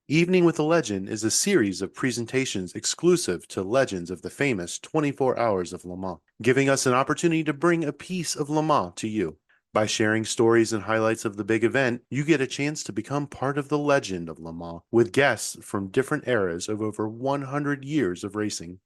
Evening with a Legend is a series of presentations exclusive to legends of the famous 24 Hours of Le Mans, giving us an opportunity to bring a piece of Le Mans to you. By sharing stories and highlights of the big event, you get a chance to become part of the legend of Le Mans with guests from different eras of over 100 years of racing.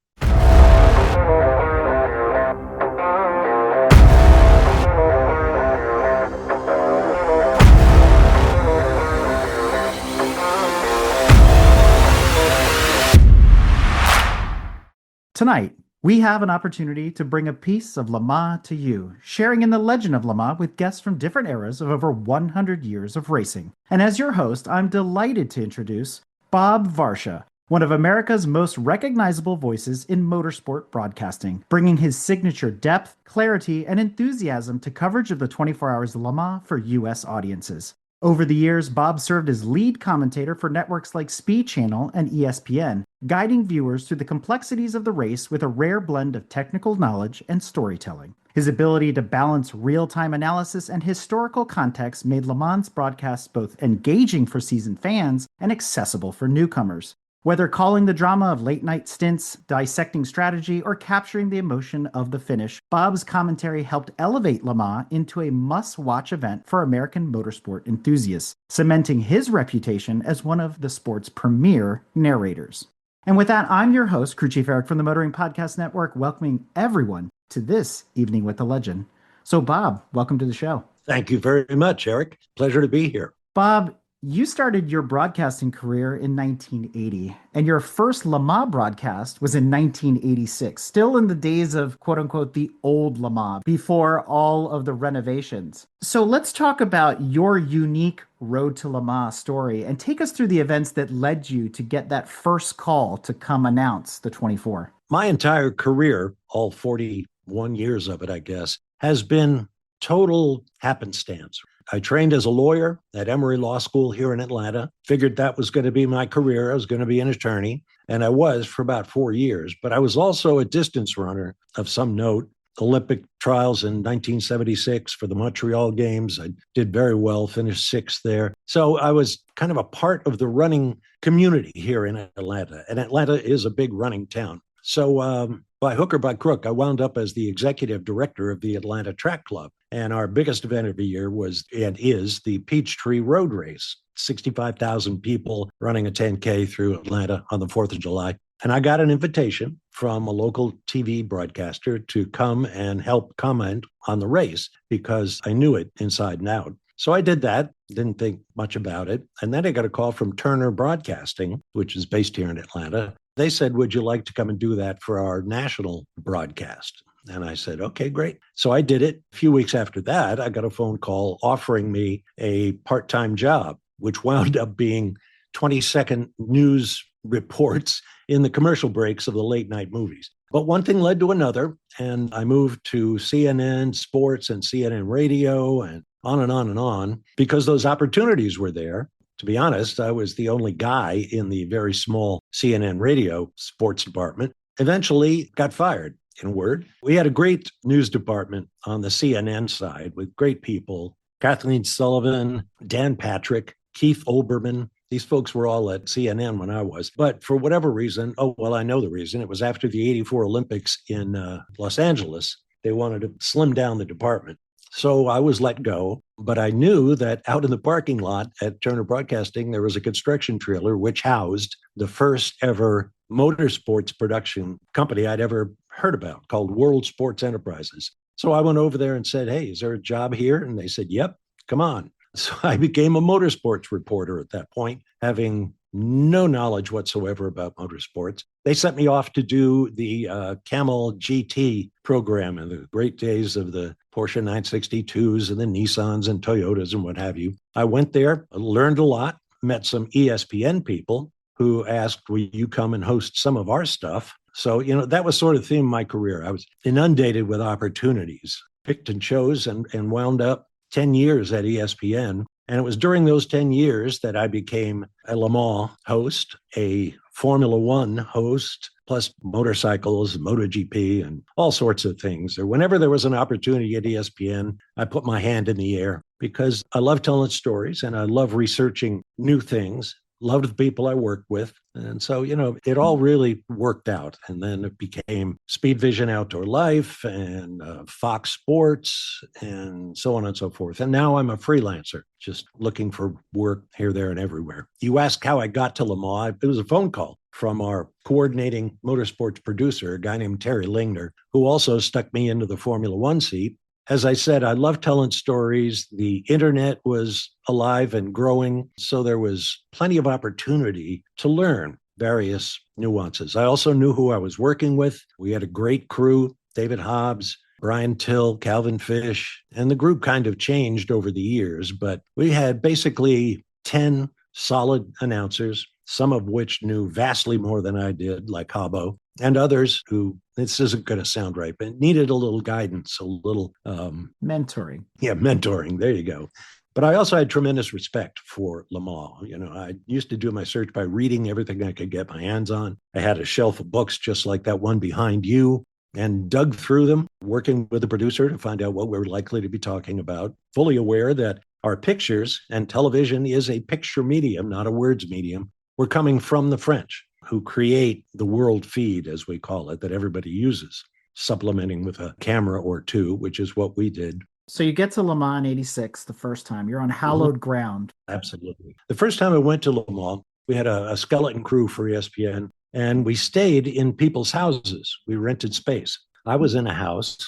Tonight, we have an opportunity to bring a piece of Le Mans to you, sharing in the legend of Le Mans with guests from different eras of over 100 years of racing. And as your host, I'm delighted to introduce Bob Varsha, one of America's most recognizable voices in motorsport broadcasting, bringing his signature depth, clarity, and enthusiasm to coverage of the 24 Hours of Le Mans for U.S. audiences. Over the years, Bob served as lead commentator for networks like Speed Channel and ESPN, guiding viewers through the complexities of the race with a rare blend of technical knowledge and storytelling. His ability to balance real-time analysis and historical context made Le Mans broadcasts both engaging for seasoned fans and accessible for newcomers. Whether calling the drama of late-night stints, dissecting strategy, or capturing the emotion of the finish, Bob's commentary helped elevate Le Mans into a must-watch event for American motorsport enthusiasts, cementing his reputation as one of the sport's premier narrators. And with that, I'm your host, Crew Chief Eric from the Motoring Podcast Network, welcoming everyone to this Evening with the Legend. So, Bob, welcome to the show. Thank you very much, Eric. Pleasure to be here. Bob, you started your broadcasting career in 1980, and your first Le Mans broadcast was in 1986, still in the days of, quote-unquote, the old Le Mans, before all of the renovations. So let's talk about your unique Road to Le Mans story, and take us through the events that led you to get that first call to come announce the 24. My entire career, all 41 years of it, I guess, has been total happenstance. I trained as a lawyer at Emory Law School here in Atlanta, figured that was going to be my career. I was going to be an attorney, and I was for about 4 years. But I was also a distance runner of some note. Olympic trials in 1976 for the Montreal Games. I did very well, finished sixth there. So I was kind of a part of the running community here in Atlanta, and Atlanta is a big running town. So by hook or by crook, I wound up as the executive director of the Atlanta Track Club. And our biggest event of the year was and is the Peachtree Road Race. 65,000 people running a 10K through Atlanta on the 4th of July. And I got an invitation from a local TV broadcaster to come and help comment on the race because I knew it inside and out. So I did that, didn't think much about it. And then I got a call from Turner Broadcasting, which is based here in Atlanta. They said, would you like to come and do that for our national broadcast? And I said, okay, great. So I did it. A few weeks after that, I got a phone call offering me a part-time job, which wound up being 20-second news reports in the commercial breaks of the late night movies. But one thing led to another, and I moved to CNN Sports and CNN Radio and on and on and on because those opportunities were there. To be honest, I was the only guy in the very small CNN radio sports department. Eventually got fired, in a word. We had a great news department on the CNN side with great people. Kathleen Sullivan, Dan Patrick, Keith Olbermann. These folks were all at CNN when I was. But for whatever reason, I know the reason. It was after the 84 Olympics in Los Angeles. They wanted to slim down the department. So I was let go, but I knew that out in the parking lot at Turner Broadcasting, there was a construction trailer which housed the first ever motorsports production company I'd ever heard about called World Sports Enterprises. So I went over there and said, hey, is there a job here? And they said, yep, come on. So I became a motorsports reporter at that point, having no knowledge whatsoever about motorsports. They sent me off to do the Camel GT program in the great days of the Porsche 962s and the Nissans and Toyotas and what have you. I went there, learned a lot, met some ESPN people who asked, will you come and host some of our stuff? So, that was sort of the theme of my career. I was inundated with opportunities, picked and chose and wound up 10 years at ESPN. And it was during those 10 years that I became a Le Mans host, a Formula One host, plus motorcycles, MotoGP, and all sorts of things. Or whenever there was an opportunity at ESPN, I put my hand in the air because I love telling stories and I love researching new things. loved the people I worked with. And so, it all really worked out. And then it became Speed Vision Outdoor Life and Fox Sports and so on and so forth. And now I'm a freelancer, just looking for work here, there, and everywhere. You asked how I got to Le Mans. It was a phone call from our coordinating motorsports producer, a guy named Terry Lingner, who also stuck me into the Formula One seat. As I said, I love telling stories. The internet was alive and growing, so there was plenty of opportunity to learn various nuances. I also knew who I was working with. We had a great crew, David Hobbs, Brian Till, Calvin Fish, and the group kind of changed over the years, but we had basically 10 solid announcers, some of which knew vastly more than I did, like Habbo, and others who, this isn't going to sound right, but needed a little guidance, a little mentoring. Yeah, mentoring. There you go. But I also had tremendous respect for Le Mans. I used to do my search by reading everything I could get my hands on. I had a shelf of books just like that one behind you and dug through them, working with the producer to find out what we were likely to be talking about, fully aware that our pictures, and television is a picture medium, not a words medium, were coming from the French, who create the world feed, as we call it, that everybody uses, supplementing with a camera or two, which is what we did. So you get to Le Mans in 86 the first time. You're on hallowed ground. Absolutely. The first time I went to Le Mans, we had a skeleton crew for ESPN, and we stayed in people's houses. We rented space. I was in a house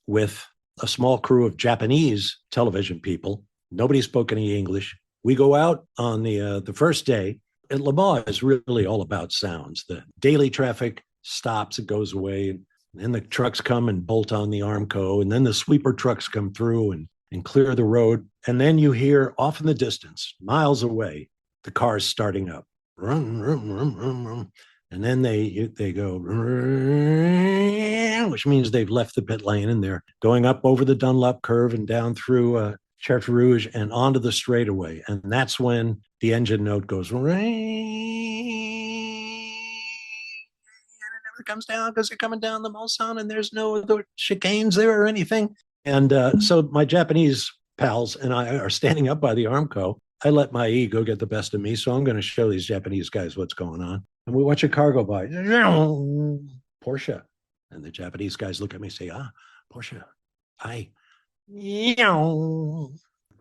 with a small crew of Japanese television people. Nobody spoke any English. We go out on the first day. And Le Mans is really all about sounds. The daily traffic stops, it goes away, and then the trucks come and bolt on the Armco, and then the sweeper trucks come through and clear the road. And then you hear off in the distance, miles away, the cars starting up. Rum, rum, rum, rum, rum. And then they go, which means they've left the pit lane and they're going up over the Dunlop curve and down through Chartres Rouge and onto the straightaway. And that's when the engine note goes, and it never comes down because they're coming down the Mulsanne and there's no other chicanes there or anything. And so my Japanese pals and I are standing up by the Armco. I let my ego get the best of me, so I'm going to show these Japanese guys what's going on. And we watch a car go by, Porsche. And the Japanese guys look at me and say, Porsche, aye.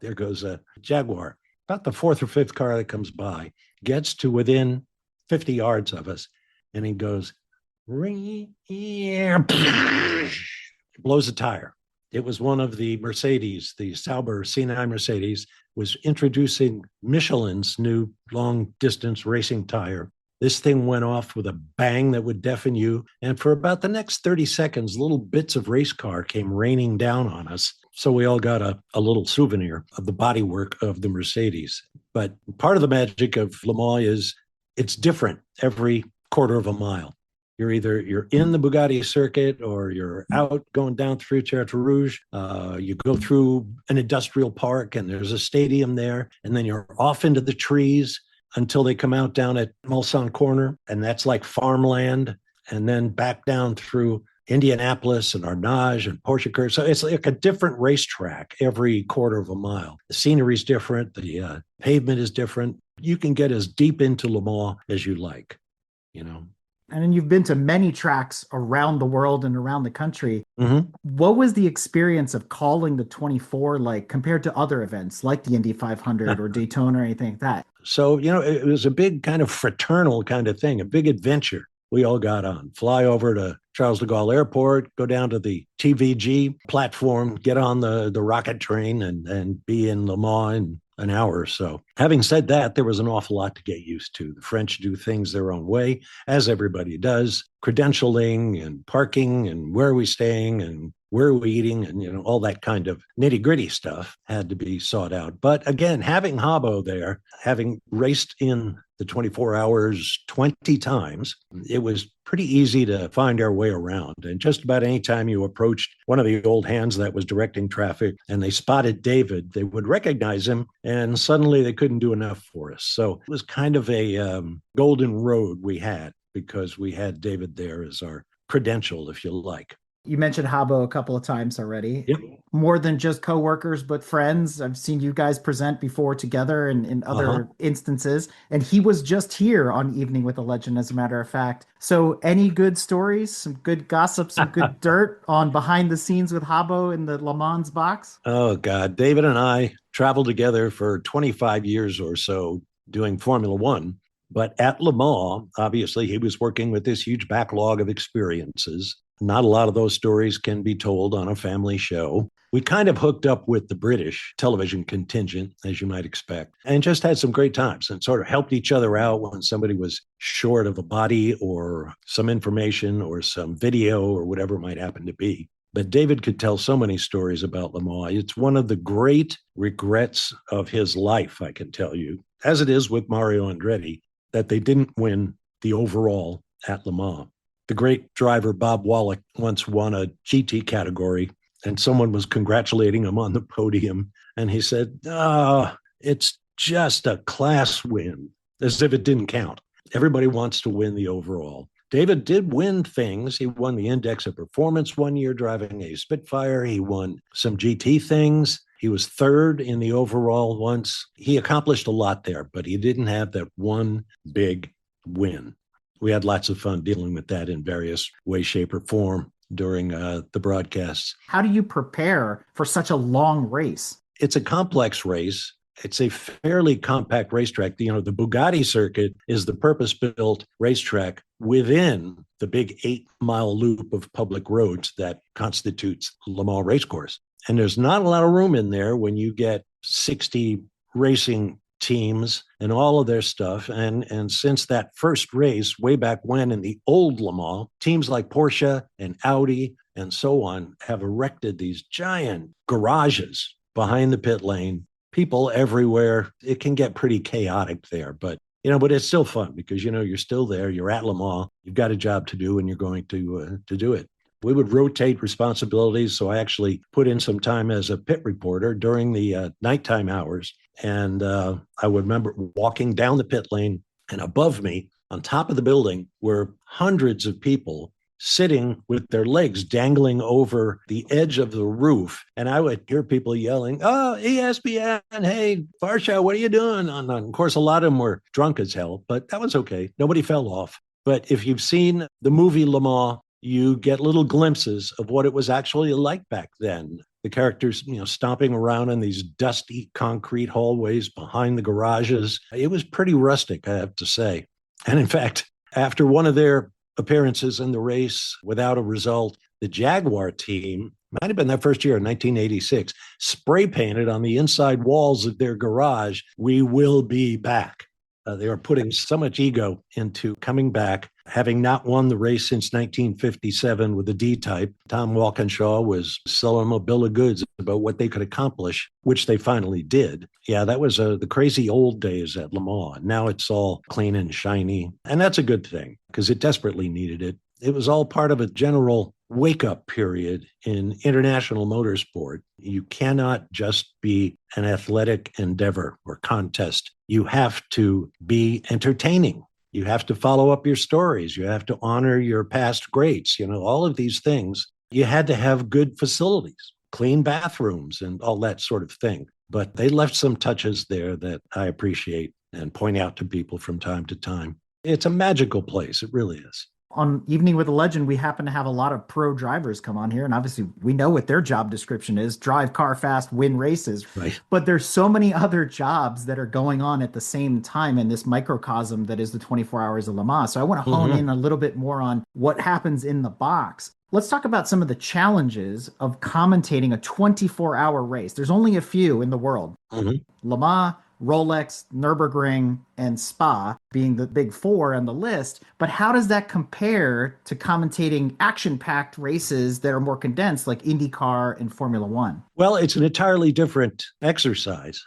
There goes a Jaguar. About the fourth or fifth car that comes by gets to within 50 yards of us, and he goes, blows a tire. It was one of the Mercedes, the Sauber C9 Mercedes, was introducing Michelin's new long-distance racing tire. This thing went off with a bang that would deafen you. And for about the next 30 seconds, little bits of race car came raining down on us. So we all got a little souvenir of the bodywork of the Mercedes. But part of the magic of Le Mans is it's different every quarter of a mile. You're in the Bugatti circuit or you're out going down through Chartres Rouge. You go through an industrial park and there's a stadium there. And then you're off into the trees until they come out down at Mulsanne Corner. And that's like farmland. And then back down through Indianapolis and Arnage and Portugal. So it's like a different racetrack every quarter of a mile. The scenery is different. The pavement is different. You can get as deep into Le Mans as you like, And then you've been to many tracks around the world and around the country. Mm-hmm. What was the experience of calling the 24 like compared to other events like the Indy 500 or Daytona or anything like that? So, it was a big kind of fraternal kind of thing, a big adventure. We all got on, fly over to Charles de Gaulle Airport, go down to the TVG platform, get on the rocket train and be in Le Mans in an hour or so. Having said that, there was an awful lot to get used to. The French do things their own way, as everybody does. Credentialing and parking and where are we staying and where are we eating and, all that kind of nitty gritty stuff had to be sought out. But again, having Habbo there, having raced in the 24 hours 20 times, it was pretty easy to find our way around. And just about any time you approached one of the old hands that was directing traffic and they spotted David, they would recognize him and suddenly they couldn't do enough for us. So it was kind of a golden road we had because we had David there as our credential, if you like. You mentioned Habo a couple of times already. Yep. More than just coworkers, but friends. I've seen you guys present before together in Uh-huh. other instances. And he was just here on Evening with a Legend, as a matter of fact. So, any good stories, some good gossip, some good dirt on behind the scenes with Habo in the Le Mans box? Oh, God. David and I traveled together for 25 years or so doing Formula One. But at Le Mans, obviously, he was working with this huge backlog of experiences. Not a lot of those stories can be told on a family show. We kind of hooked up with the British television contingent, as you might expect, and just had some great times and sort of helped each other out when somebody was short of a body or some information or some video or whatever it might happen to be. But David could tell so many stories about Le Mans. It's one of the great regrets of his life, I can tell you, as it is with Mario Andretti, that they didn't win the overall at Le Mans. The great driver Bob Wallach once won a GT category, and someone was congratulating him on the podium. And he said, "Oh, it's just a class win," as if it didn't count. Everybody wants to win the overall. David did win things. He won the Index of Performance one year driving a Spitfire. He won some GT things. He was third in the overall once. He accomplished a lot there, but he didn't have that one big win. We had lots of fun dealing with that in various way, shape, or form during the broadcasts. How do you prepare for such a long race? It's a complex race. It's a fairly compact racetrack. The Bugatti circuit is the purpose-built racetrack within the big 8-mile loop of public roads that constitutes Le Mans Racecourse. And there's not a lot of room in there when you get 60 racing teams and all of their stuff. And since that first race, way back when in the old Le Mans, teams like Porsche and Audi and so on have erected these giant garages behind the pit lane. People everywhere. It can get pretty chaotic there, but it's still fun because you're still there. You're at Le Mans. You've got a job to do, and you're going to do it. We would rotate responsibilities, so I actually put in some time as a pit reporter during the nighttime hours, and I would remember walking down the pit lane, and above me, on top of the building, were hundreds of people sitting with their legs dangling over the edge of the roof. And I would hear people yelling, "Oh, ESPN, hey, Varsha, what are you doing?" And of course, a lot of them were drunk as hell, but that was okay. Nobody fell off. But if you've seen the movie Le Mans, you get little glimpses of what it was actually like back then. The characters, stomping around in these dusty concrete hallways behind the garages. It was pretty rustic, I have to say. And in fact, after one of their appearances in the race without a result, the Jaguar team, might have been their first year in 1986, spray painted on the inside walls of their garage, "We will be back." They were putting so much ego into coming back, having not won the race since 1957 with the D-Type. Tom Walkinshaw was selling them a bill of goods about what they could accomplish, which they finally did. Yeah, that was the crazy old days at Le Mans. Now it's all clean and shiny, and that's a good thing because it desperately needed it. It was all part of a general wake-up period in international motorsport. You cannot just be an athletic endeavor or contest. You have to be entertaining. You have to follow up your stories. You have to honor your past greats. All of these things. You had to have good facilities, clean bathrooms, and all that sort of thing. But they left some touches there that I appreciate and point out to people from time to time. It's a magical place. It really is. On Evening with a Legend, we happen to have a lot of pro drivers come on here, and obviously we know what their job description is: drive car fast, win races. Right. But there's so many other jobs that are going on at the same time in this microcosm that is the 24 hours of Le Mans. So I want to hone in a little bit more on what happens in the box. Let's talk about some of the challenges of commentating a 24-hour race. There's only a few in the world. Le Mans, Rolex, Nürburgring, and Spa being the big four on the list. But how does that compare to commentating action-packed races that are more condensed, like IndyCar and Formula One? Well, it's an entirely different exercise.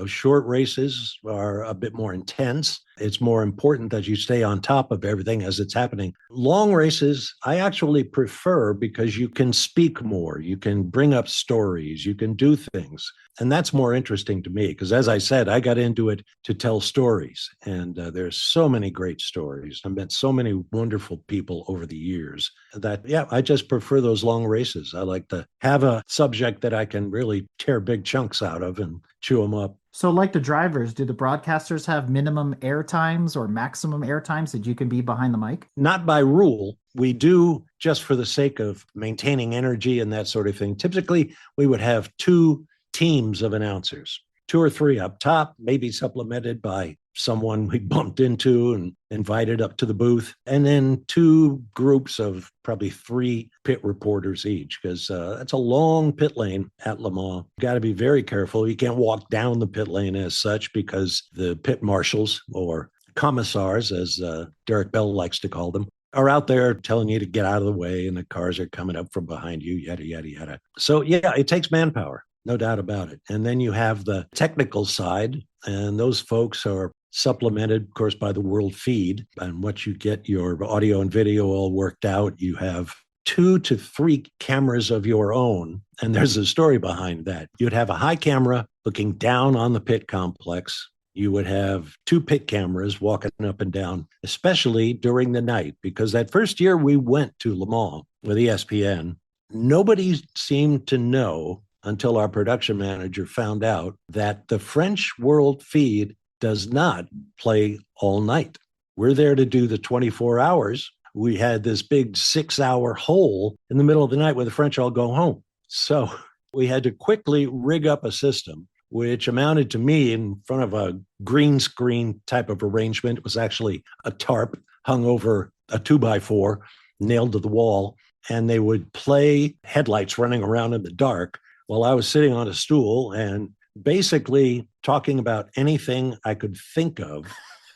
Short races are a bit more intense. It's more important that you stay on top of everything as it's happening. Long races, I actually prefer because you can speak more, you can bring up stories, you can do things. And that's more interesting to me because, as I said, I got into it to tell stories. And there's so many great stories. I've met so many wonderful people over the years that, yeah, I just prefer those long races. I like to have a subject that I can really tear big chunks out of and chew them up. So, like the drivers, do the broadcasters have minimum air times or maximum air times that you can be behind the mic? Not by rule. We do just for the sake of maintaining energy and that sort of thing. Typically, we would have two teams of announcers, two or three up top, maybe supplemented by someone we bumped into and invited up to the booth, and then two groups of probably three pit reporters each, because that's a long pit lane at Le Mans. You got to be very careful. You can't walk down the pit lane as such because the pit marshals, or commissars, as Derek Bell likes to call them, are out there telling you to get out of the way, and the cars are coming up from behind you, yada, yada, yada. So, yeah, it takes manpower. No doubt about it. And then you have the technical side, and those folks are supplemented, of course, by the world feed. And once you get your audio and video all worked out, you have 2 to 3 cameras of your own. And there's a story behind that. You'd have a high camera looking down on the pit complex. You would have 2 pit cameras walking up and down, especially during the night, because that first year we went to Le Mans with ESPN, nobody seemed to know until our production manager found out that the French world feed does not play all night. We're there to do the 24 hours. We had this big 6-hour hole in the middle of the night where the French all go home. So we had to quickly rig up a system, which amounted to me in front of a green screen type of arrangement. It was actually a tarp hung over a 2x4, nailed to the wall, and they would play headlights running around in the dark while I was sitting on a stool and basically talking about anything I could think of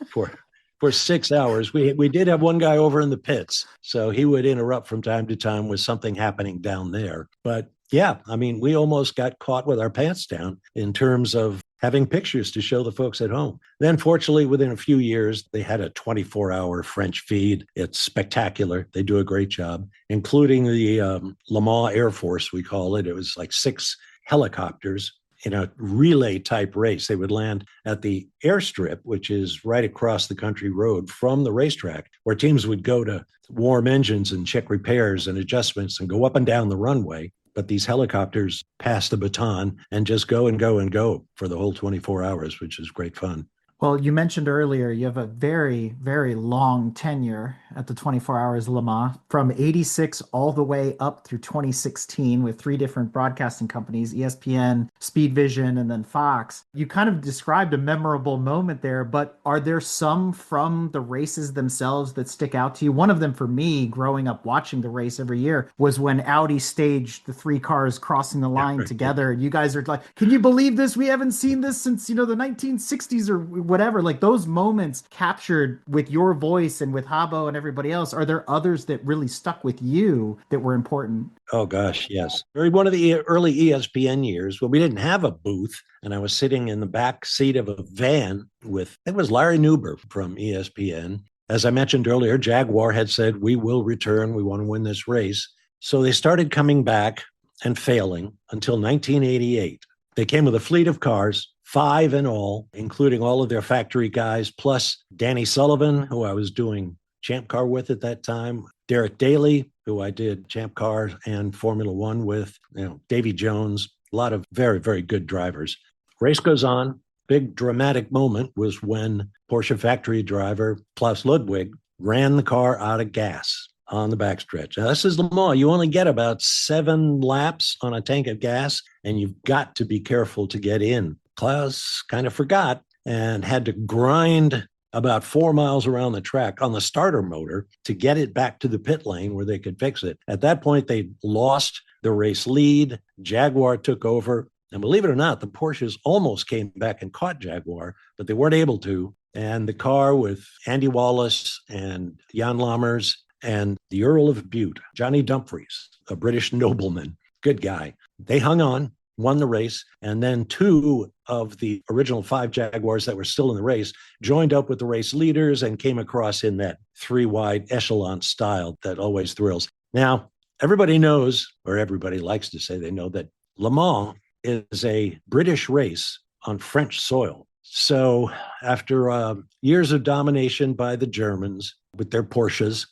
for 6 hours. We did have one guy over in the pits, so he would interrupt from time to time with something happening down there. But yeah, I mean, we almost got caught with our pants down in terms of having pictures to show the folks at home. Then, fortunately, within a few years, they had a 24-hour French feed. It's spectacular. They do a great job, including the Le Mans Air Force, we call it. It was like 6 helicopters in a relay type race. They would land at the airstrip, which is right across the country road from the racetrack, where teams would go to warm engines and check repairs and adjustments and go up and down the runway. But these helicopters pass the baton and just go and go and go for the whole 24 hours, which is great fun. Well, you mentioned earlier you have a very, very long tenure at the 24 Hours Le Mans, from 86 all the way up through 2016 with 3 different broadcasting companies, ESPN, Speed Vision, and then Fox. You kind of described a memorable moment there, but are there some from the races themselves that stick out to you? One of them for me, growing up watching the race every year, was when Audi staged the 3 cars crossing the line together. And you guys are like, can you believe this? We haven't seen this since, the 1960s or whatever. Like, those moments captured with your voice and with Habo and everybody else. Are there others that really stuck with you that were important? Oh, gosh, yes. One of the early ESPN years when we didn't have a booth, and I was sitting in the back seat of a van with, it was Larry Newber from ESPN. As I mentioned earlier, Jaguar had said, we will return. We want to win this race. So they started coming back and failing until 1988. They came with a fleet of cars, 5 in all, including all of their factory guys, plus Danny Sullivan, who I was doing Champ Car with at that time, Derek Daly, who I did Champ Car and Formula One with, Davy Jones, a lot of very, very good drivers. Race goes on. Big dramatic moment was when Porsche factory driver Klaus Ludwig ran the car out of gas on the backstretch. Now, this is Le Mans. You only get about 7 laps on a tank of gas, and you've got to be careful to get in. Klaus kind of forgot and had to grind about 4 miles around the track on the starter motor to get it back to the pit lane where they could fix it. At that point, they lost the race lead. Jaguar took over. And believe it or not, the Porsches almost came back and caught Jaguar, but they weren't able to. And the car with Andy Wallace and Jan Lammers and the Earl of Bute, Johnny Dumfries, a British nobleman, good guy, they hung on. won the race. And then 2 of the original 5 Jaguars that were still in the race joined up with the race leaders and came across in that 3-wide echelon style that always thrills. Now, everybody knows, or everybody likes to say they know, that Le Mans is a British race on French soil. So after years of domination by the Germans with their Porsches,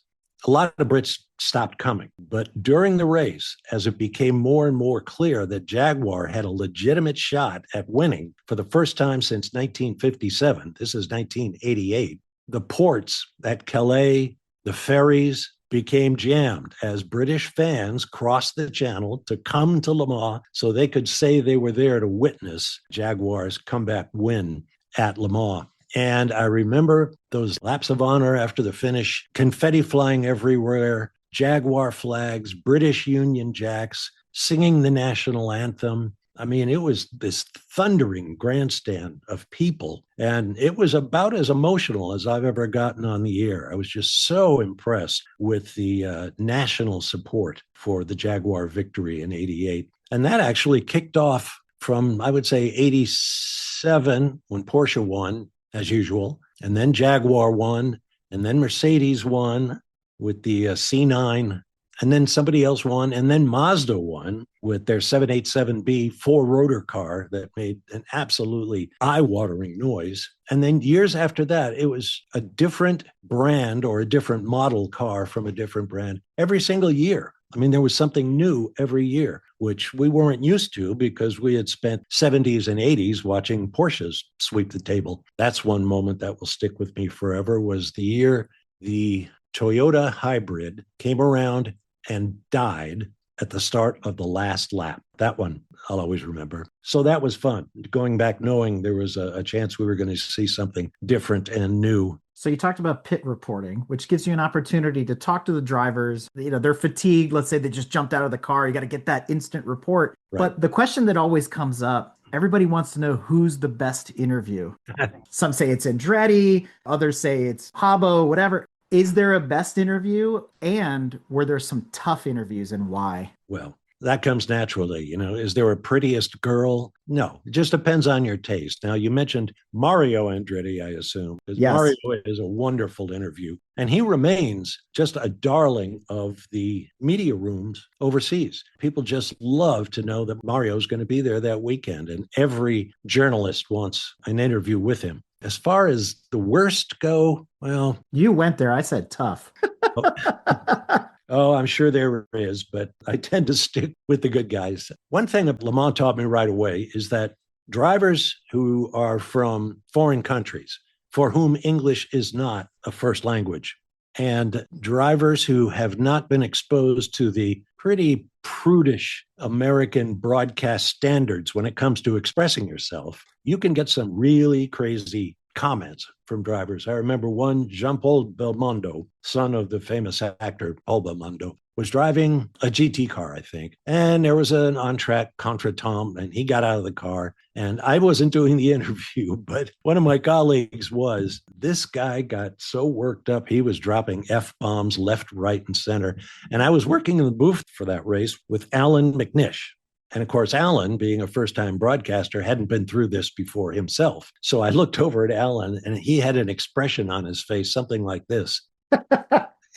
a lot of Brits stopped coming. But during the race, as it became more and more clear that Jaguar had a legitimate shot at winning for the first time since 1957, this is 1988, the ports at Calais, the ferries, became jammed as British fans crossed the channel to come to Le Mans so they could say they were there to witness Jaguar's comeback win at Le Mans. And I remember those laps of honor after the finish, confetti flying everywhere, Jaguar flags, British Union Jacks, singing the national anthem. I mean, it was this thundering grandstand of people, and it was about as emotional as I've ever gotten on the air. I was just so impressed with the national support for the Jaguar victory in '88. And that actually kicked off from, I would say, '87 when Porsche won, as usual, and then Jaguar won, and then Mercedes won with the C9, and then somebody else won, and then Mazda won with their 787B 4-rotor car that made an absolutely eye-watering noise. And then years after that, it was a different brand or a different model car from a different brand every single year. I mean, there was something new every year, which we weren't used to because we had spent 70s and 80s watching Porsches sweep the table. That's one moment that will stick with me forever, was the year the Toyota hybrid came around and died at the start of the last lap. That one I'll always remember. So that was fun, going back knowing there was a chance we were going to see something different and new. So you talked about pit reporting, which gives you an opportunity to talk to the drivers. You know, they're fatigued. Let's say they just jumped out of the car. You got to get that instant report. Right. But the question that always comes up, everybody wants to know who's the best interview. Some say it's Andretti, others say it's Habo, whatever. Is there a best interview? And were there some tough interviews, and why? Well, that comes naturally. You know, is there a prettiest girl? No, it just depends on your taste. Now, you mentioned Mario Andretti, I assume. Yes. Mario is a wonderful interview, and he remains just a darling of the media rooms overseas. People just love to know that Mario's going to be there that weekend, and every journalist wants an interview with him. As far as the worst go, well... You went there. I said tough. Oh, I'm sure there is, but I tend to stick with the good guys. One thing that Le Mans taught me right away is that drivers who are from foreign countries, for whom English is not a first language, and drivers who have not been exposed to the pretty prudish American broadcast standards when it comes to expressing yourself, you can get some really crazy comments from drivers. I remember one, Jean-Paul Belmondo, son of the famous actor Paul Belmondo, was driving a GT car, I think, and there was an on-track contretemps, and he got out of the car, and I wasn't doing the interview, but one of my colleagues was. This guy got so worked up, he was dropping F-bombs left, right, and center, and I was working in the booth for that race with Alan McNish. And of course, Alan, being a first-time broadcaster, hadn't been through this before himself. So I looked over at Alan, and he had an expression on his face, something like this.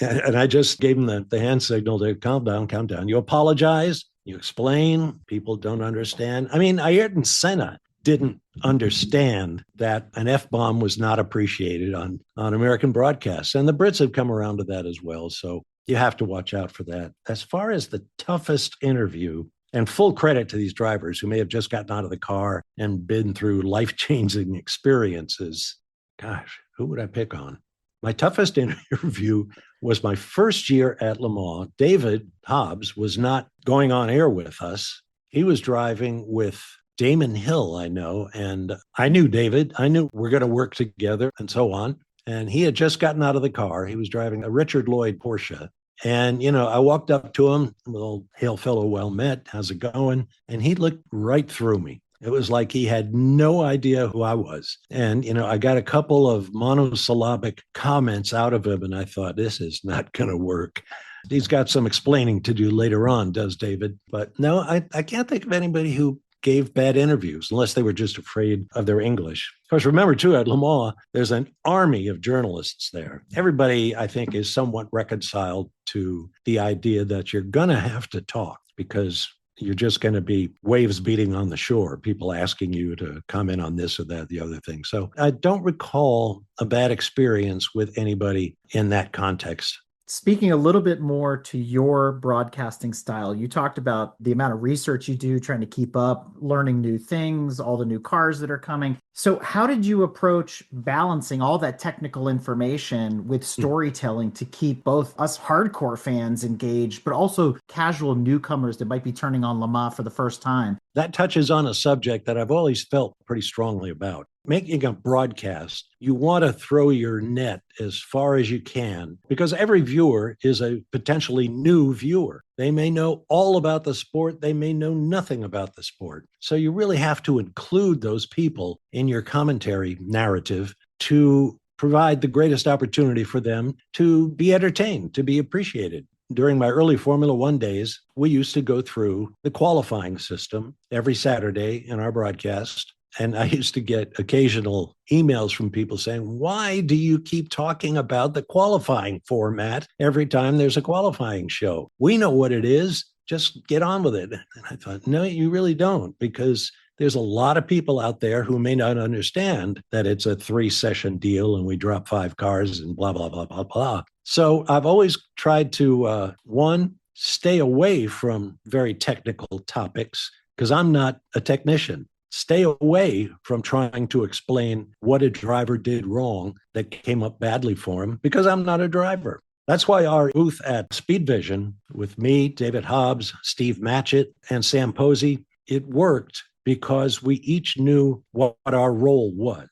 And I just gave him the hand signal to calm down, calm down. You apologize, you explain, people don't understand. I mean, Ayrton Senna didn't understand that an F-bomb was not appreciated on American broadcasts. And the Brits have come around to that as well. So you have to watch out for that. As far as the toughest interview, and full credit to these drivers who may have just gotten out of the car and been through life-changing experiences. Gosh, who would I pick on? My toughest interview was my first year at Le Mans. David Hobbs was not going on air with us. He was driving with Damon Hill, I know, and I knew David. I knew we're going to work together and so on. And he had just gotten out of the car. He was driving a Richard Lloyd Porsche. And, you know, I walked up to him, well, hail fellow, well met, how's it going? And he looked right through me. It was like he had no idea who I was. And, you know, I got a couple of monosyllabic comments out of him, and I thought, this is not going to work. He's got some explaining to do later on, does David? But no, I can't think of anybody who gave bad interviews unless they were just afraid of their English. Of course, remember too, at Le Mans, there's an army of journalists there. Everybody, I think, is somewhat reconciled to the idea that you're going to have to talk because you're just going to be waves beating on the shore, people asking you to comment on this or that, the other thing. So I don't recall a bad experience with anybody in that context. Speaking a little bit more to your broadcasting style, you talked about the amount of research you do, trying to keep up, learning new things, all the new cars that are coming. So, how did you approach balancing all that technical information with storytelling to keep both us hardcore fans engaged, but also casual newcomers that might be turning on Le Mans for the first time? That touches on a subject that I've always felt pretty strongly about. Making a broadcast, you want to throw your net as far as you can because every viewer is a potentially new viewer. They may know all about the sport. They may know nothing about the sport. So you really have to include those people in your commentary narrative to provide the greatest opportunity for them to be entertained, to be appreciated. During my early Formula One days, we used to go through the qualifying system every Saturday in our broadcast. And I used to get occasional emails from people saying, why do you keep talking about the qualifying format every time there's a qualifying show? We know what it is. Just get on with it. And I thought, no, you really don't, because there's a lot of people out there who may not understand that it's a 3-session deal and we drop 5 cars and blah, blah, blah, blah, blah. So I've always tried to, one, stay away from very technical topics because I'm not a technician. Stay away from trying to explain what a driver did wrong that came up badly for him because I'm not a driver. That's why our booth at Speed Vision with me, David Hobbs, Steve Matchett, and Sam Posey, it worked because we each knew what our role was.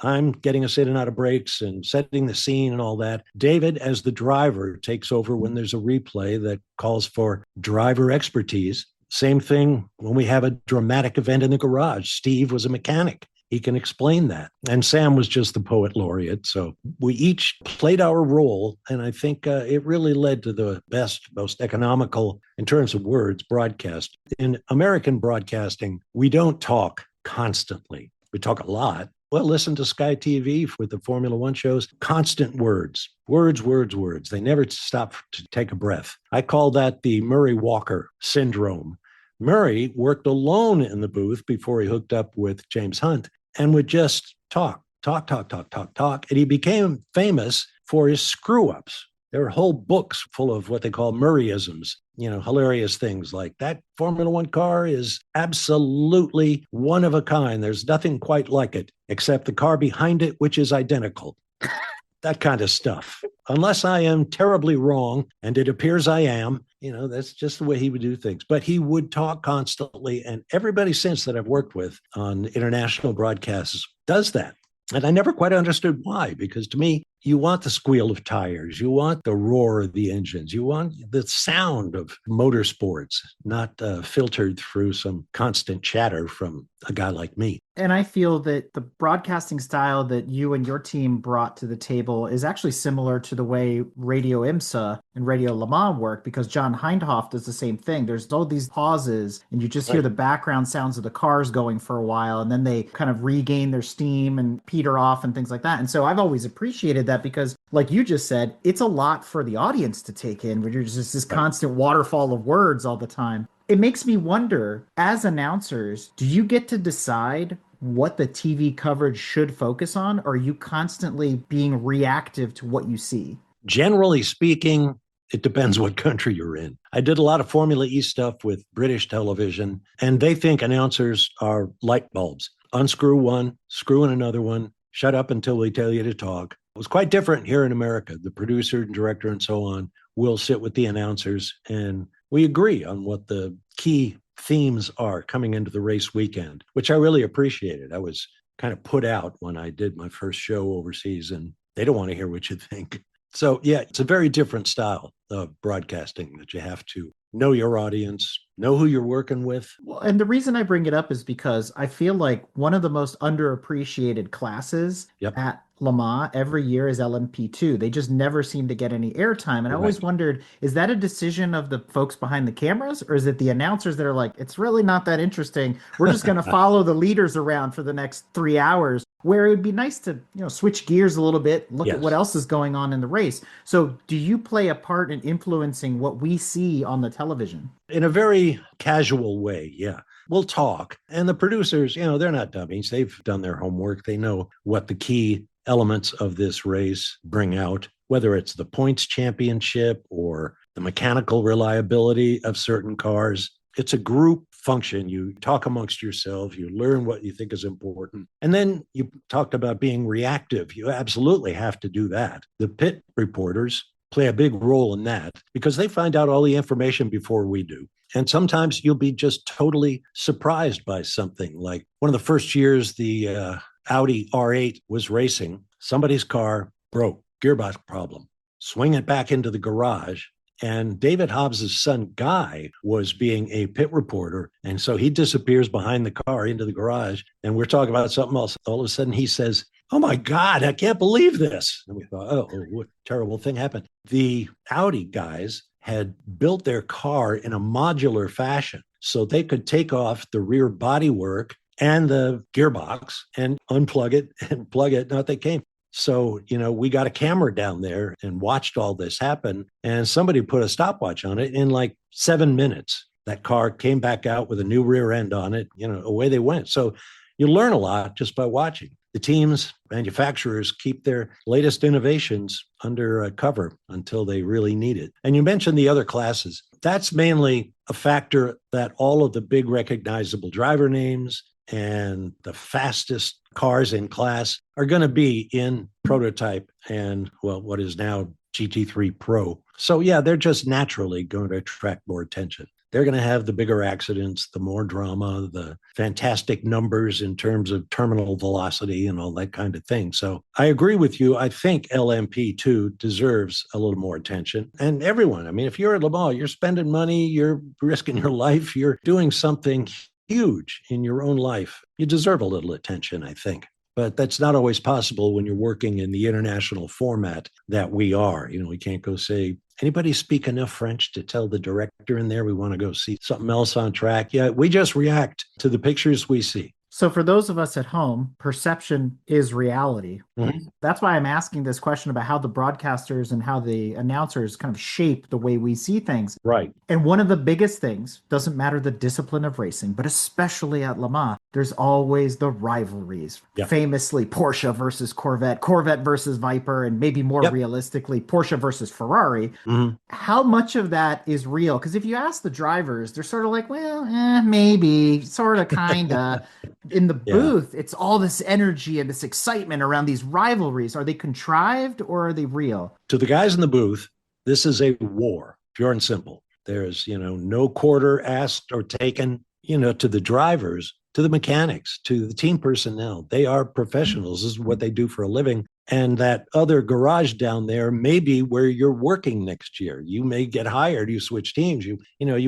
I'm getting us in and out of breaks and setting the scene and all that. David, as the driver, takes over when there's a replay that calls for driver expertise. Same thing when we have a dramatic event in the garage. Steve was a mechanic. He can explain that. And Sam was just the poet laureate. So we each played our role. And I think it really led to the best, most economical, in terms of words, broadcast. In American broadcasting, we don't talk constantly. We talk a lot. Well, listen to Sky TV with the Formula One shows. Constant words, words, words, words. They never stop to take a breath. I call that the Murray Walker syndrome. Murray worked alone in the booth before he hooked up with James Hunt and would just talk. And he became famous for his screw-ups. There are whole books full of what they call Murrayisms, hilarious things like that Formula One car is absolutely one of a kind. There's nothing quite like it, except the car behind it, which is identical. That kind of stuff. Unless I am terribly wrong, and it appears I am, that's just the way he would do things. But he would talk constantly, and everybody since that I've worked with on international broadcasts does that. And I never quite understood why, because to me, you want the squeal of tires. You want the roar of the engines. You want the sound of motorsports, not filtered through some constant chatter from a guy like me. And I feel that the broadcasting style that you and your team brought to the table is actually similar to the way Radio IMSA and Radio Le Mans work, because John Hindhoff does the same thing. There's all these pauses, and you just hear the background sounds of the cars going for a while, and then they kind of regain their steam and peter off and things like that. And so I've always appreciated that because, like you just said, it's a lot for the audience to take in, where there's just this constant waterfall of words all the time. It makes me wonder, as announcers, do you get to decide what the TV coverage should focus on? Or are you constantly being reactive to what you see? Generally speaking, it depends what country you're in. I did a lot of Formula E stuff with British television, and they think announcers are light bulbs. Unscrew one, screw in another one, shut up until we tell you to talk. It was quite different here in America. The producer and director and so on will sit with the announcers, and we agree on what the key themes are coming into the race weekend, which I really appreciated. I was kind of put out when I did my first show overseas, and they don't want to hear what you think. So, yeah, it's a very different style of broadcasting that you have to know your audience, know who you're working with. Well, and the reason I bring it up is because I feel like one of the most underappreciated classes Yep. at Le Mans every year is LMP2. They just never seem to get any airtime. And I always Right. wondered, is that a decision of the folks behind the cameras, or is it the announcers that are like, it's really not that interesting. We're just going to follow the leaders around for the next 3 hours, where it would be nice to, switch gears a little bit, look at what Yes. else is going on in the race. So do you play a part in influencing what we see on the television? In a very casual way, yeah. We'll talk. And the producers, they're not dummies. They've done their homework. They know what the key elements of this race bring out, whether it's the points championship or the mechanical reliability of certain cars. It's a group function. You talk amongst yourself, you learn what you think is important. And then you talked about being reactive. You absolutely have to do that. The pit reporters play a big role in that because they find out all the information before we do. And sometimes you'll be just totally surprised by something. Like one of the first years the Audi R8 was racing, somebody's car broke, gearbox problem. Swing it back into the garage. And David Hobbs's son, Guy, was being a pit reporter. And so he disappears behind the car into the garage. And we're talking about something else. All of a sudden he says, "Oh my God, I can't believe this." And we thought, oh, what terrible thing happened. The Audi guys had built their car in a modular fashion so they could take off the rear bodywork and the gearbox and unplug it and plug it. Not they came. So, we got a camera down there and watched all this happen. And somebody put a stopwatch on it in like 7 minutes. That car came back out with a new rear end on it. Away they went. So you learn a lot just by watching. The teams, manufacturers keep their latest innovations under cover until they really need it. And you mentioned the other classes. That's mainly a factor that all of the big recognizable driver names and the fastest cars in class are going to be in prototype and, what is now GT3 Pro. So, yeah, they're just naturally going to attract more attention. They're going to have the bigger accidents, the more drama, the fantastic numbers in terms of terminal velocity and all that kind of thing. So I agree with you. I think LMP2 deserves a little more attention. And everyone, I mean, if you're at Le Mans, you're spending money, you're risking your life, you're doing something huge in your own life. You deserve a little attention, I think. But that's not always possible when you're working in the international format that we are. We can't go say, "Anybody speak enough French to tell the director in there we want to go see something else on track?" Yeah, we just react to the pictures we see. So for those of us at home, perception is reality. Mm-hmm. That's why I'm asking this question about how the broadcasters and how the announcers kind of shape the way we see things. Right. And one of the biggest things, doesn't matter the discipline of racing, but especially at Le Mans, there's always the rivalries. Yep. Famously, Porsche versus Corvette, Corvette versus Viper, and maybe more realistically, Porsche versus Ferrari. Mm-hmm. How much of that is real? Because if you ask the drivers, they're sort of like, well, maybe, sort of, kind of. In the booth, it's all this energy and this excitement around these rivalries. Are they contrived or are they real? To the guys in the booth, this is a war, pure and simple. There's, no quarter asked or taken, to the drivers, to the mechanics, to the team personnel. They are professionals. This is what they do for a living. And that other garage down there may be where you're working next year. You may get hired, you switch teams. You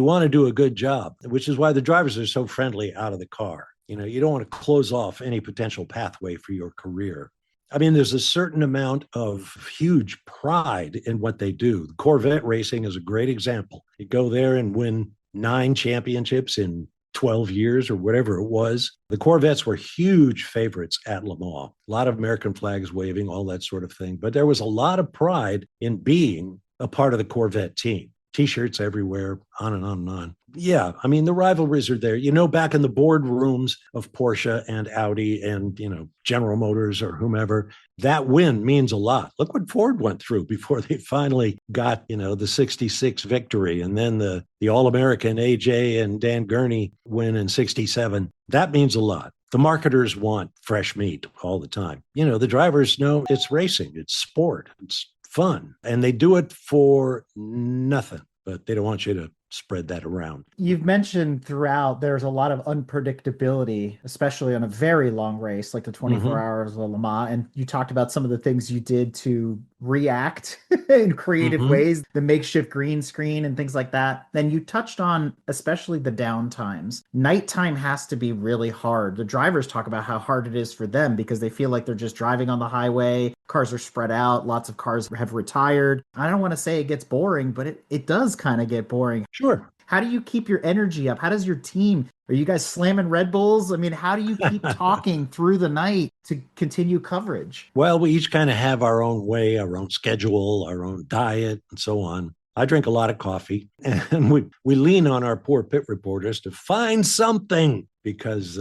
want to do a good job, which is why the drivers are so friendly out of the car. You don't want to close off any potential pathway for your career. I mean, there's a certain amount of huge pride in what they do. Corvette racing is a great example. You go there and win 9 championships in 12 years or whatever it was. The Corvettes were huge favorites at Le Mans. A lot of American flags waving, all that sort of thing. But there was a lot of pride in being a part of the Corvette team. T-shirts everywhere, on and on and on. Yeah, I mean, the rivalries are there. Back in the boardrooms of Porsche and Audi and, General Motors or whomever, that win means a lot. Look what Ford went through before they finally got, the 66 victory. And then the All-American AJ and Dan Gurney win in 67. That means a lot. The marketers want fresh meat all the time. The drivers know it's racing, it's sport, it's fun. And they do it for nothing, but they don't want you to spread that around. You've mentioned throughout there's a lot of unpredictability, especially on a very long race like the 24 Hmm. hours of Le Mans. And you talked about some of the things you did to react in creative Hmm. ways, the makeshift green screen and things like that. Then you touched on especially the down times. Nighttime has to be really hard. The drivers talk about how hard it is for them because they feel like they're just driving on the highway. Cars are spread out. Lots of cars have retired. I don't want to say it gets boring, but it does kind of get boring. Sure. How do you keep your energy up? How does your team, are you guys slamming Red Bulls? I mean, how do you keep talking through the night to continue coverage? Well, we each kind of have our own way, our own schedule, our own diet, and so on. I drink a lot of coffee, and we lean on our poor pit reporters to find something because,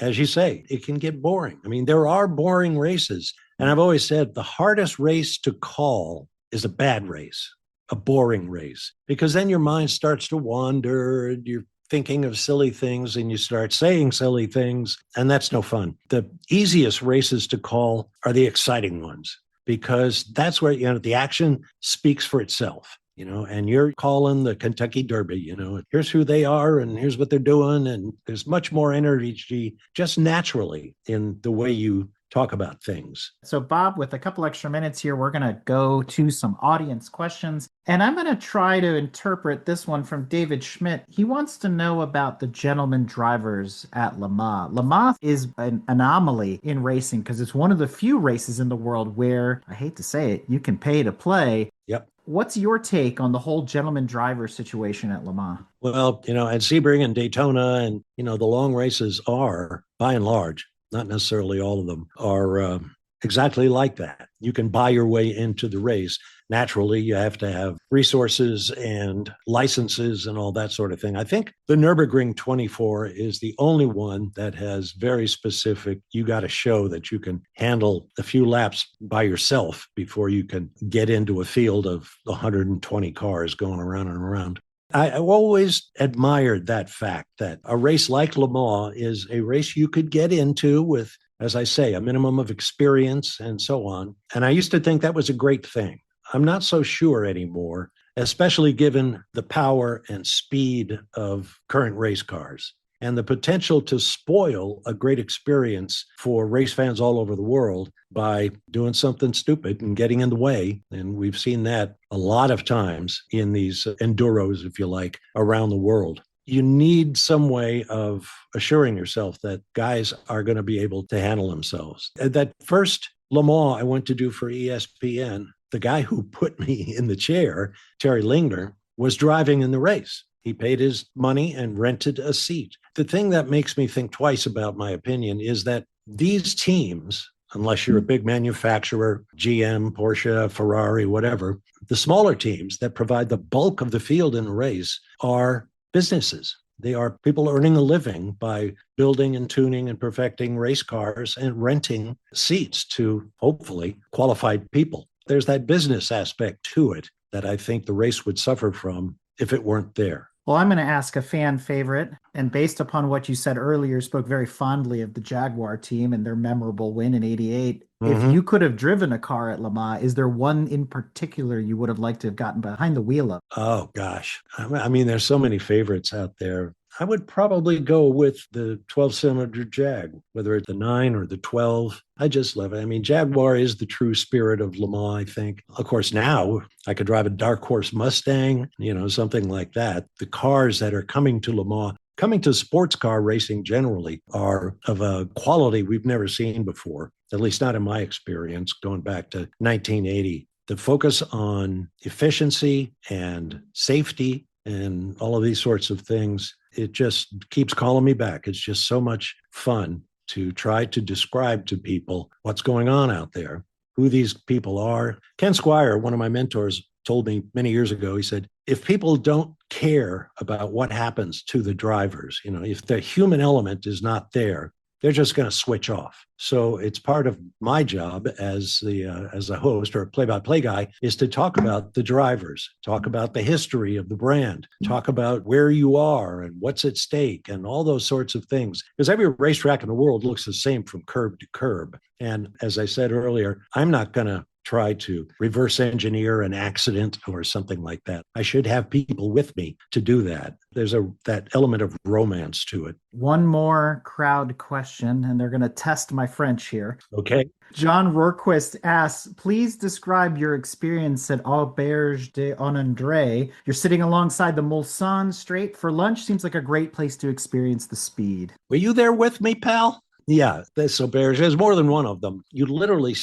as you say, it can get boring. I mean, there are boring races. And I've always said the hardest race to call is a bad race, a boring race, because then your mind starts to wander. You're thinking of silly things and you start saying silly things, and that's no fun. The easiest races to call are the exciting ones because that's where, the action speaks for itself. And you're calling the Kentucky Derby, here's who they are and here's what they're doing. And there's much more energy just naturally in the way you talk about things. So, Bob, with a couple extra minutes here, we're going to go to some audience questions. And I'm going to try to interpret this one from David Schmidt. He wants to know about the gentleman drivers at Le Mans. Le Mans is an anomaly in racing because it's one of the few races in the world where, I hate to say it, you can pay to play. Yep. What's your take on the whole gentleman driver situation at Le Mans? Well, at Sebring and Daytona and, the long races are, by and large, not necessarily all of them, are exactly like that. You can buy your way into the race. Naturally, you have to have resources and licenses and all that sort of thing. I think the Nürburgring 24 is the only one that has very specific, you got to show that you can handle a few laps by yourself before you can get into a field of 120 cars going around and around. I've always admired that fact that a race like Le Mans is a race you could get into with, as I say, a minimum of experience and so on. And I used to think that was a great thing. I'm not so sure anymore, especially given the power and speed of current race cars and the potential to spoil a great experience for race fans all over the world by doing something stupid and getting in the way. And we've seen that a lot of times in these enduros, if you like, around the world. You need some way of assuring yourself that guys are going to be able to handle themselves. That first Le Mans I went to do for ESPN, the guy who put me in the chair, Terry Lingner, was driving in the race. He paid his money and rented a seat. The thing that makes me think twice about my opinion is that these teams, unless you're a big manufacturer, GM, Porsche, Ferrari, whatever, the smaller teams that provide the bulk of the field in a race are businesses. They are people earning a living by building and tuning and perfecting race cars and renting seats to hopefully qualified people. There's that business aspect to it that I think the race would suffer from if it weren't there. Well, I'm going to ask a fan favorite. And based upon what you said earlier, spoke very fondly of the Jaguar team and their memorable win in 88. Mm-hmm. If you could have driven a car at Le Mans, is there one in particular you would have liked to have gotten behind the wheel of? Oh, gosh. I mean, there's so many favorites out there. I would probably go with the 12-cylinder Jag, whether it's the 9 or the 12. I just love it. I mean, Jaguar is the true spirit of Le Mans, I think. Of course, now I could drive a Dark Horse Mustang, something like that. The cars that are coming to Le Mans, coming to sports car racing generally, are of a quality we've never seen before, at least not in my experience, going back to 1980. The focus on efficiency and safety and all of these sorts of things, it just keeps calling me back. It's just so much fun to try to describe to people what's going on out there, who these people are. Ken Squire, one of my mentors, told me many years ago, he said, if people don't care about what happens to the drivers, if the human element is not there, they're just going to switch off. So it's part of my job as a host or a play-by-play guy is to talk about the drivers, talk about the history of the brand, talk about where you are and what's at stake and all those sorts of things. Because every racetrack in the world looks the same from curb to curb. And as I said earlier, I'm not going to try to reverse engineer an accident or something like that. I should have people with me to do that. There's that element of romance to it. One more crowd question, and they're going to test my French here. Okay. John Rorquist asks, please describe your experience at Auberge de Onandre. You're sitting alongside the Mulsanne Strait for lunch. Seems like a great place to experience the speed. Were you there with me, pal? Yeah, this Auberge, there's more than one of them. You literally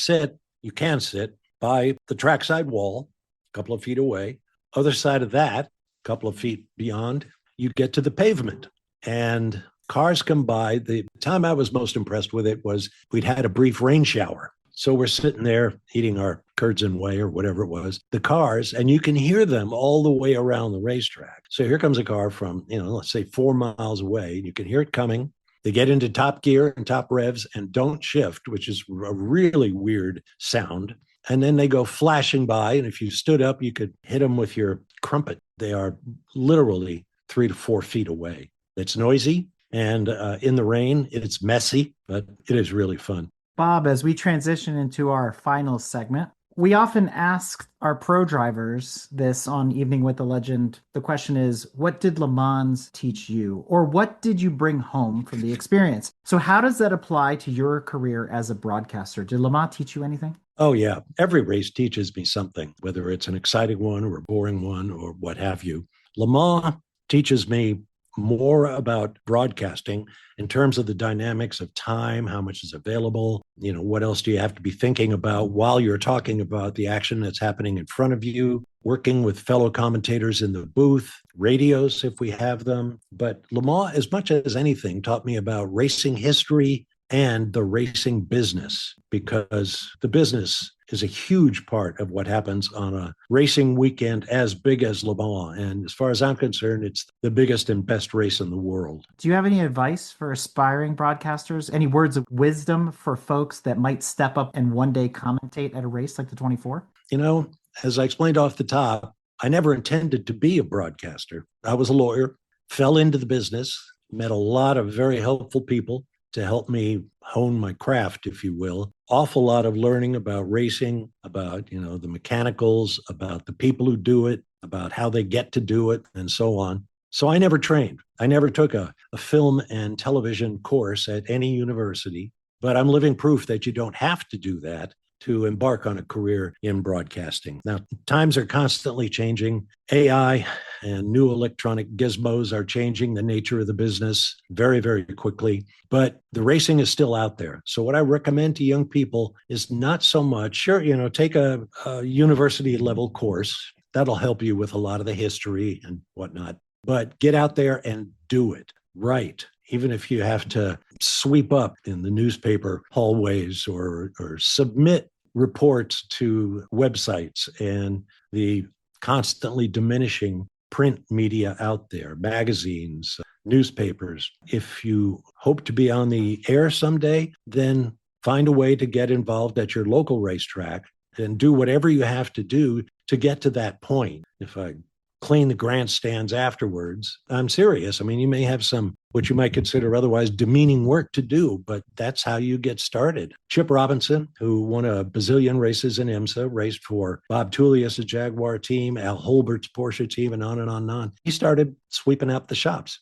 you can sit by the trackside wall, a couple of feet away. Other side of that, a couple of feet beyond, you get to the pavement. And cars come by. The time I was most impressed with it was we'd had a brief rain shower. So we're sitting there eating our curds and whey or whatever it was, the cars, and you can hear them all the way around the racetrack. So here comes a car from, let's say 4 miles away, and you can hear it coming. They get into top gear and top revs and don't shift, which is a really weird sound. And then they go flashing by. And if you stood up, you could hit them with your crumpet. They are literally 3 to 4 feet away. It's noisy. And in the rain, it's messy, but it is really fun. Bob, as we transition into our final segment, we often ask our pro drivers this on Evening with the Legend. The question is, what did Le Mans teach you? Or what did you bring home from the experience? So how does that apply to your career as a broadcaster? Did Le Mans teach you anything? Oh, yeah. Every race teaches me something, whether it's an exciting one or a boring one or what have you. Le Mans teaches me more about broadcasting in terms of the dynamics of time, how much is available, what else do you have to be thinking about while you're talking about the action that's happening in front of you, working with fellow commentators in the booth, radios if we have them. But Le Mans, as much as anything, taught me about racing history and the racing business, because the business is a huge part of what happens on a racing weekend as big as Le Mans. And as far as I'm concerned, it's the biggest and best race in the world. Do you have any advice for aspiring broadcasters? Any words of wisdom for folks that might step up and one day commentate at a race like the 24? As I explained off the top, I never intended to be a broadcaster. I was a lawyer, fell into the business, met a lot of very helpful people to help me hone my craft, if you will. Awful lot of learning about racing, about, the mechanicals, about the people who do it, about how they get to do it, and so on. So I never trained. I never took a film and television course at any university, but I'm living proof that you don't have to do that to embark on a career in broadcasting. Now, times are constantly changing. AI and new electronic gizmos are changing the nature of the business very, very quickly, but the racing is still out there. So what I recommend to young people is not so much, sure, take a university level course. That'll help you with a lot of the history and whatnot, but get out there and do it right. Even if you have to sweep up in the newspaper hallways or submit reports to websites and the constantly diminishing print media out there, magazines, newspapers. If you hope to be on the air someday, then find a way to get involved at your local racetrack and do whatever you have to do to get to that point. If I clean the grandstands afterwards, I'm serious. I mean, you may have some what you might consider otherwise demeaning work to do, but that's how you get started. Chip Robinson, who won a bazillion races in IMSA, raced for Bob Tullius' Jaguar team, Al Holbert's Porsche team, and on and on and on. He started sweeping out the shops.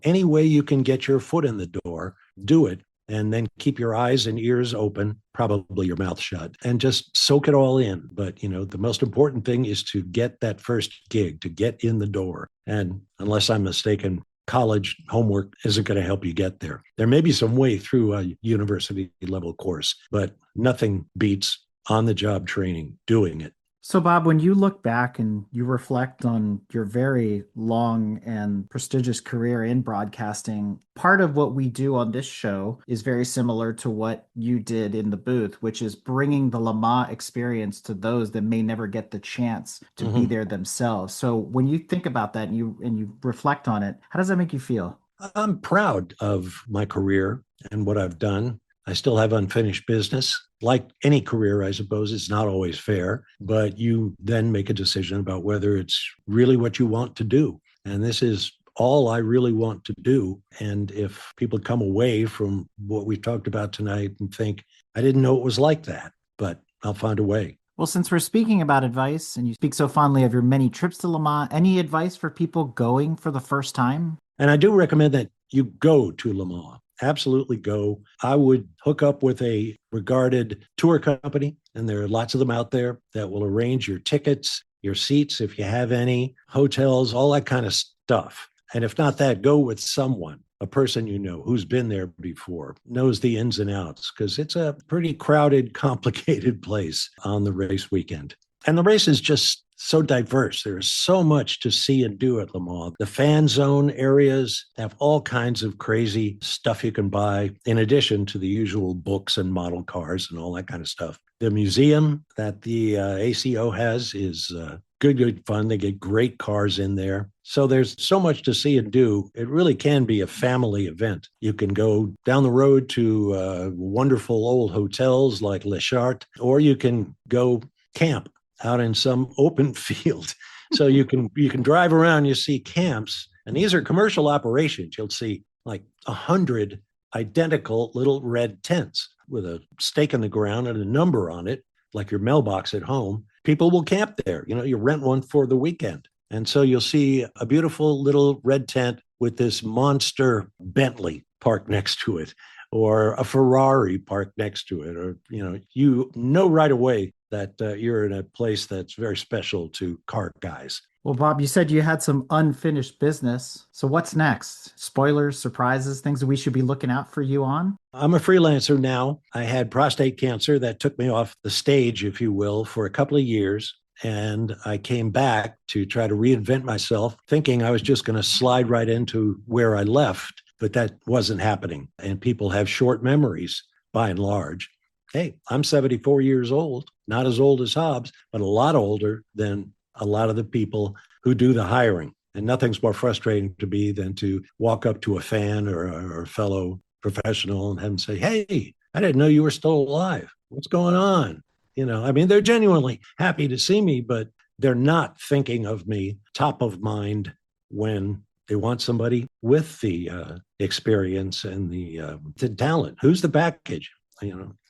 Any way you can get your foot in the door, do it. And then keep your eyes and ears open, probably your mouth shut, and just soak it all in. But, the most important thing is to get that first gig, to get in the door. And unless I'm mistaken, college homework isn't going to help you get there. There may be some way through a university level course, but nothing beats on-the-job training, doing it. So, Bob, when you look back and you reflect on your very long and prestigious career in broadcasting, part of what we do on this show is very similar to what you did in the booth, which is bringing the Le Mans experience to those that may never get the chance to be there themselves. So when you think about that and you reflect on it, how does that make you feel? I'm proud of my career and what I've done. I still have unfinished business. Like any career, I suppose, it's not always fair, but you then make a decision about whether it's really what you want to do. And this is all I really want to do. And if people come away from what we've talked about tonight and think, I didn't know it was like that, but I'll find a way. Well, since we're speaking about advice and you speak so fondly of your many trips to Le Mans, any advice for people going for the first time? And I do recommend that you go to Le Mans. Absolutely go. I would hook up with a regarded tour company, and there are lots of them out there that will arrange your tickets, your seats, if you have any, hotels, all that kind of stuff. And if not that, go with someone, a person you know who's been there before, knows the ins and outs, because it's a pretty crowded, complicated place on the race weekend. And the race is just so diverse. There is so much to see and do at Le Mans. The fan zone areas have all kinds of crazy stuff you can buy, in addition to the usual books and model cars and all that kind of stuff. The museum that the ACO has is good fun. They get great cars in there. So there's so much to see and do. It really can be a family event. You can go down the road to wonderful old hotels like Le Chart, or you can go camp out in some open field. So you can drive around, you see camps, and these are commercial operations. You'll see like 100 identical little red tents with a stake in the ground and a number on it, like your mailbox at home. People will camp there. You rent one for the weekend. And so you'll see a beautiful little red tent with this monster Bentley parked next to it, or a Ferrari parked next to it, or, you know right away that you're in a place that's very special to car guys. Well, Bob, you said you had some unfinished business. So what's next? Spoilers, surprises, things that we should be looking out for you on? I'm a freelancer now. I had prostate cancer that took me off the stage, if you will, for a couple of years. And I came back to try to reinvent myself, thinking I was just going to slide right into where I left. But that wasn't happening. And people have short memories, by and large. Hey, I'm 74 years old, not as old as Hobbs, but a lot older than a lot of the people who do the hiring. And nothing's more frustrating to me than to walk up to a fan or a fellow professional and have them say, hey, I didn't know you were still alive. What's going on? They're genuinely happy to see me, but they're not thinking of me top of mind when they want somebody with the experience and the talent. Who's the package?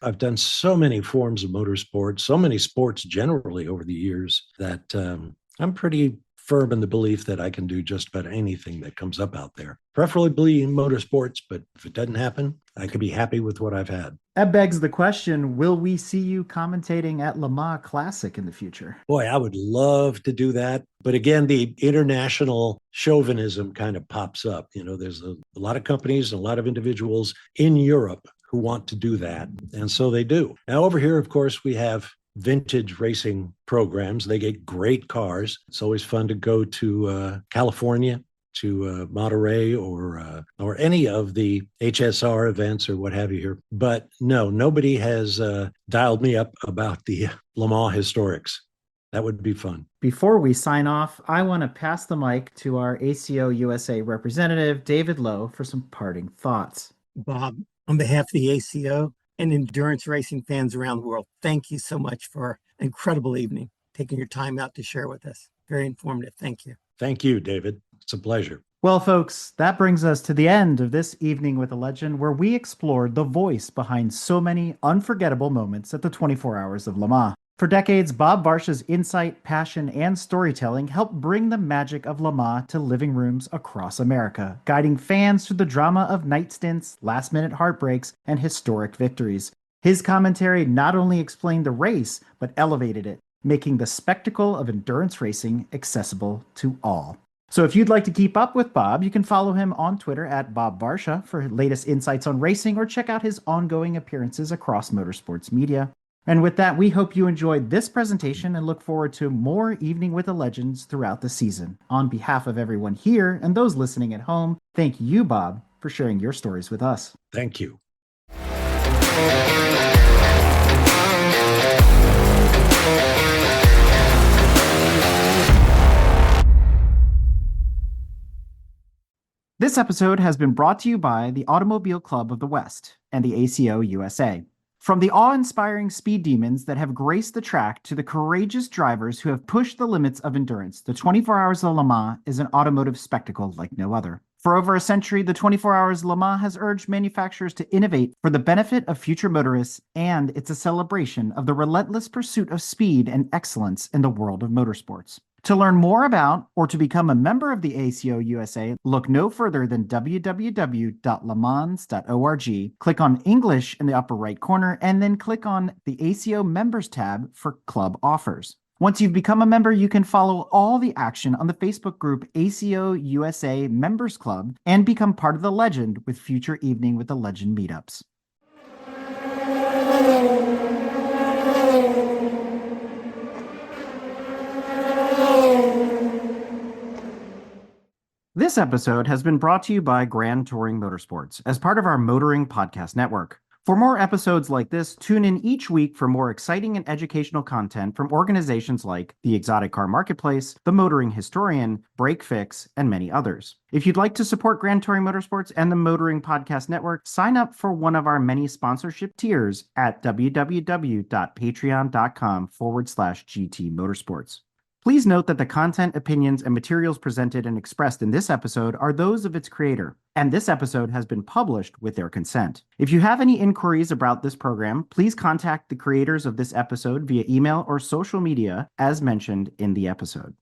I've done so many forms of motorsport, so many sports generally over the years that I'm pretty firm in the belief that I can do just about anything that comes up out there, preferably in motorsports. But if it doesn't happen, I could be happy with what I've had. That begs the question, will we see you commentating at Le Mans Classic in the future? Boy, I would love to do that. But again, the international chauvinism kind of pops up. There's a lot of companies and a lot of individuals in Europe who want to do that. And so they do. Now, over here, of course, we have vintage racing programs. They get great cars. It's always fun to go to California, to Monterey, or any of the HSR events or what have you here. But no, nobody has dialed me up about the Le Mans historics. That would be fun. Before we sign off, I want to pass the mic to our ACO USA representative, David Lowe, for some parting thoughts. Bob, on behalf of the ACO and endurance racing fans around the world, thank you so much for an incredible evening, taking your time out to share with us. Very informative. Thank you. Thank you, David. It's a pleasure. Well, folks, that brings us to the end of this Evening with a Legend, where we explored the voice behind so many unforgettable moments at the 24 Hours of Le Mans. For decades, Bob Varsha's insight, passion, and storytelling helped bring the magic of Le Mans to living rooms across America, guiding fans through the drama of night stints, last-minute heartbreaks, and historic victories. His commentary not only explained the race, but elevated it, making the spectacle of endurance racing accessible to all. So if you'd like to keep up with Bob, you can follow him on Twitter at Bob Varsha for latest insights on racing, or check out his ongoing appearances across motorsports media. And with that, we hope you enjoyed this presentation and look forward to more Evening with the Legends throughout the season. On behalf of everyone here and those listening at home, thank you, Bob, for sharing your stories with us. Thank you. This episode has been brought to you by the Automobile Club of the West and the ACO USA. From the awe-inspiring speed demons that have graced the track to the courageous drivers who have pushed the limits of endurance, the 24 Hours of Le Mans is an automotive spectacle like no other. For over a century, the 24 Hours Le Mans has urged manufacturers to innovate for the benefit of future motorists, and it's a celebration of the relentless pursuit of speed and excellence in the world of motorsports. To learn more about or to become a member of the ACO USA, look no further than www.lemans.org. Click on English in the upper right corner, and then click on the ACO Members tab for club offers. Once you've become a member, you can follow all the action on the Facebook group ACO USA Members Club and become part of the legend with future Evening with the Legend meetups. This episode has been brought to you by Grand Touring Motorsports as part of our Motoring Podcast Network. For more episodes like this, tune in each week for more exciting and educational content from organizations like the Exotic Car Marketplace, the Motoring Historian, Break Fix, and many others. If you'd like to support Grand Touring Motorsports and the Motoring Podcast Network, sign up for one of our many sponsorship tiers at www.patreon.com/GT Motorsports. Please note that the content, opinions, and materials presented and expressed in this episode are those of its creator, and this episode has been published with their consent. If you have any inquiries about this program, please contact the creators of this episode via email or social media as mentioned in the episode.